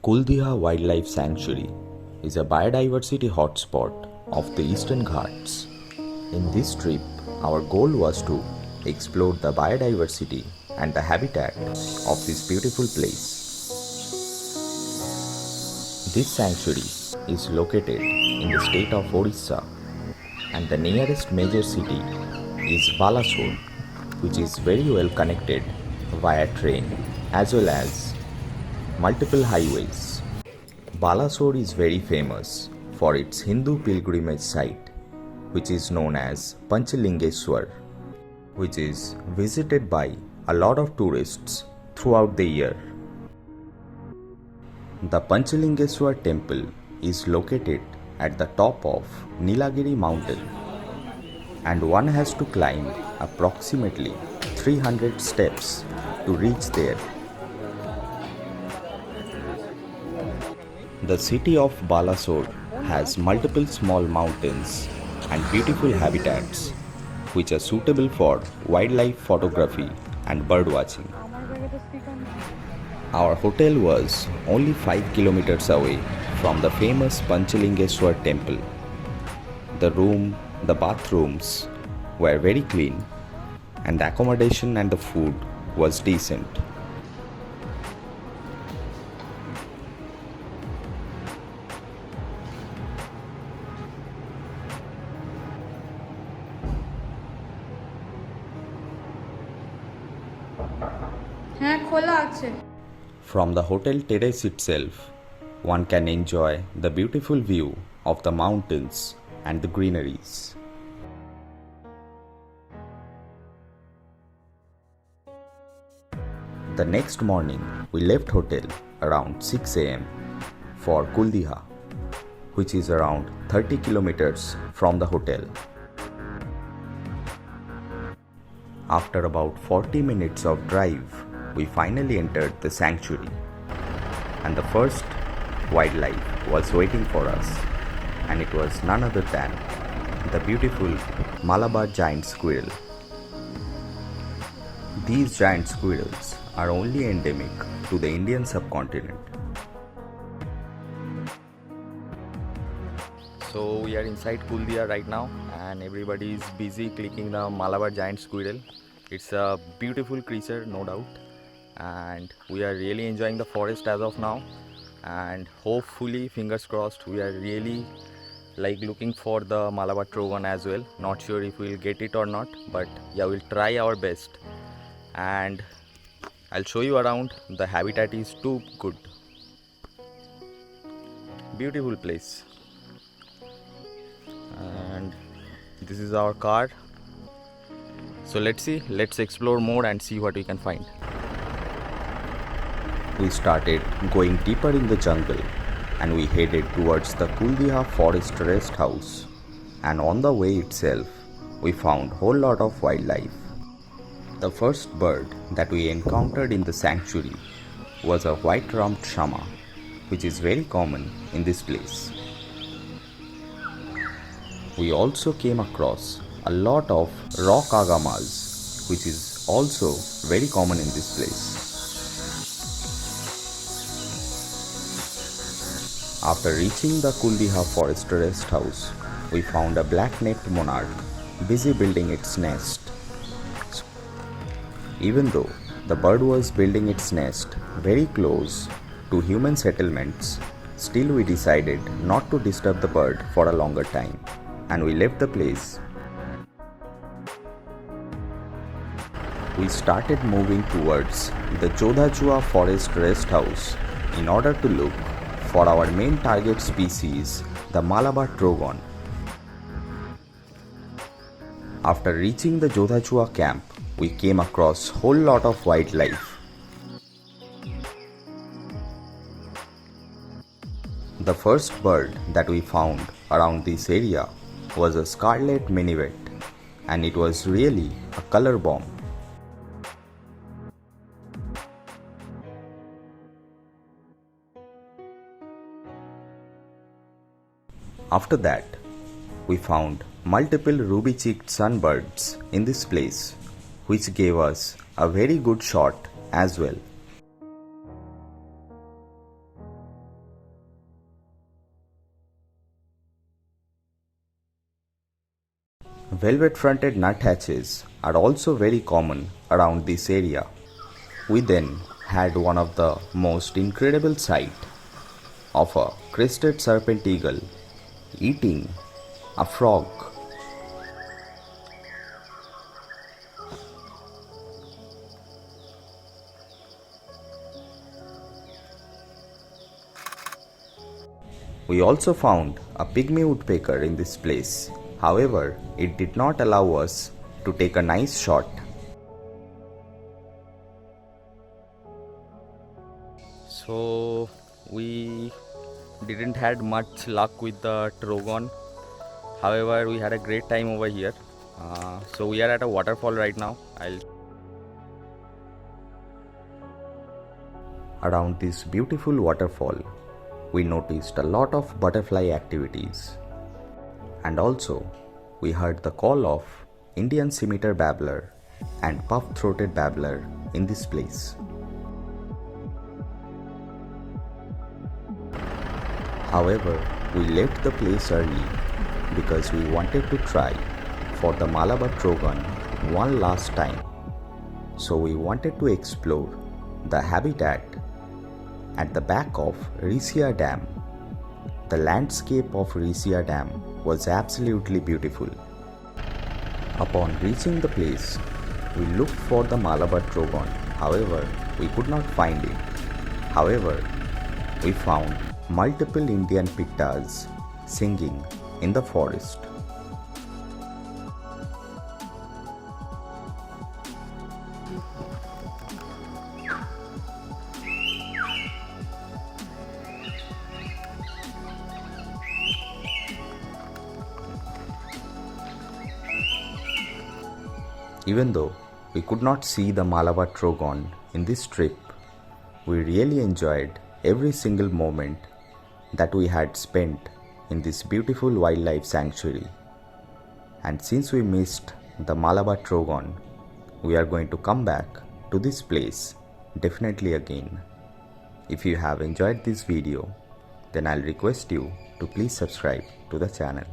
Kuldiha Wildlife Sanctuary is a biodiversity hotspot of the Eastern Ghats. In this trip, our goal was to explore the biodiversity and the habitat of this beautiful place. This sanctuary is located in the state of Orissa, and the nearest major city is Balasore, which is very well connected via train as well as multiple highways. Balasore is very famous for its Hindu pilgrimage site, which is known as Panchalingeswar, which is visited by a lot of tourists throughout the year. The Panchalingeswar temple is located at the top of Nilagiri mountain, and one has to climb approximately 300 steps to reach there. The city of Balasore has multiple small mountains and beautiful habitats which are suitable for wildlife photography and birdwatching. Our hotel was only 5 kilometers away from the famous Panchalingeswar temple. The room, the bathrooms were very clean, and the accommodation and the food was decent. From the hotel terrace itself, one can enjoy the beautiful view of the mountains and the greeneries. The next morning, we left hotel around 6 am for Kuldiha, which is around 30 kilometers from the hotel. After about 40 minutes of drive, we finally entered the sanctuary, and the first wildlife was waiting for us, and it was none other than the beautiful Malabar giant squirrel. These giant squirrels are only endemic to the Indian subcontinent. So we are inside Kuldiha right now, and everybody is busy clicking the Malabar giant squirrel. It's a beautiful creature, no doubt, and we are really enjoying the forest as of now, and hopefully, fingers crossed, we are really looking for the Malabar trogon as well. Not sure if we'll get it or not, but yeah, we'll try our best, and I'll show you around. The habitat is too good. Beautiful place. And this is our car. So let's explore more and see what we can find. We started going deeper in the jungle, and we headed towards the Kuldiha forest rest house, and on the way itself we found whole lot of wildlife. The first bird that we encountered in the sanctuary was a white-rumped shama, which is very common in this place. We also came across a lot of rock agamas, which is also very common in this place. After reaching the Kuldiha forest rest house, we found a black-necked monarch busy building its nest. Even though the bird was building its nest very close to human settlements, still we decided not to disturb the bird for a longer time, and we left the place. We started moving towards the Jodhachua forest rest house in order to look for our main target species, the Malabar trogon. After reaching the Jodhachua camp, we came across whole lot of wildlife. The first bird that we found around this area was a scarlet minivet, and it was really a color bomb. After that, we found multiple ruby-cheeked sunbirds in this place, which gave us a very good shot as well. Velvet fronted nuthatches are also very common around this area. We then had one of the most incredible sight of a crested serpent eagle eating a frog. We also found a pygmy woodpecker in this place. However, it did not allow us to take a nice shot. So we didn't had much luck with the trogon. However, we had a great time over here. So we are at a waterfall right now. Around this beautiful waterfall, we noticed a lot of butterfly activities. And also, we heard the call of Indian scimitar babbler and puff-throated babbler in this place. However, we left the place early because we wanted to try for the Malabar trogon one last time. So we wanted to explore the habitat at the back of Rissia Dam. The landscape of Rissia Dam was absolutely beautiful. Upon reaching the place, we looked for the Malabar trogon. However, we could not find it. However, we found multiple Indian Pittas singing in the forest. Even though we could not see the Malabar trogon in this trip, we really enjoyed every single moment that we had spent in this beautiful wildlife sanctuary. And since we missed the Malabar trogon, we are going to come back to this place definitely again. If you have enjoyed this video, then I'll request you to please subscribe to the channel.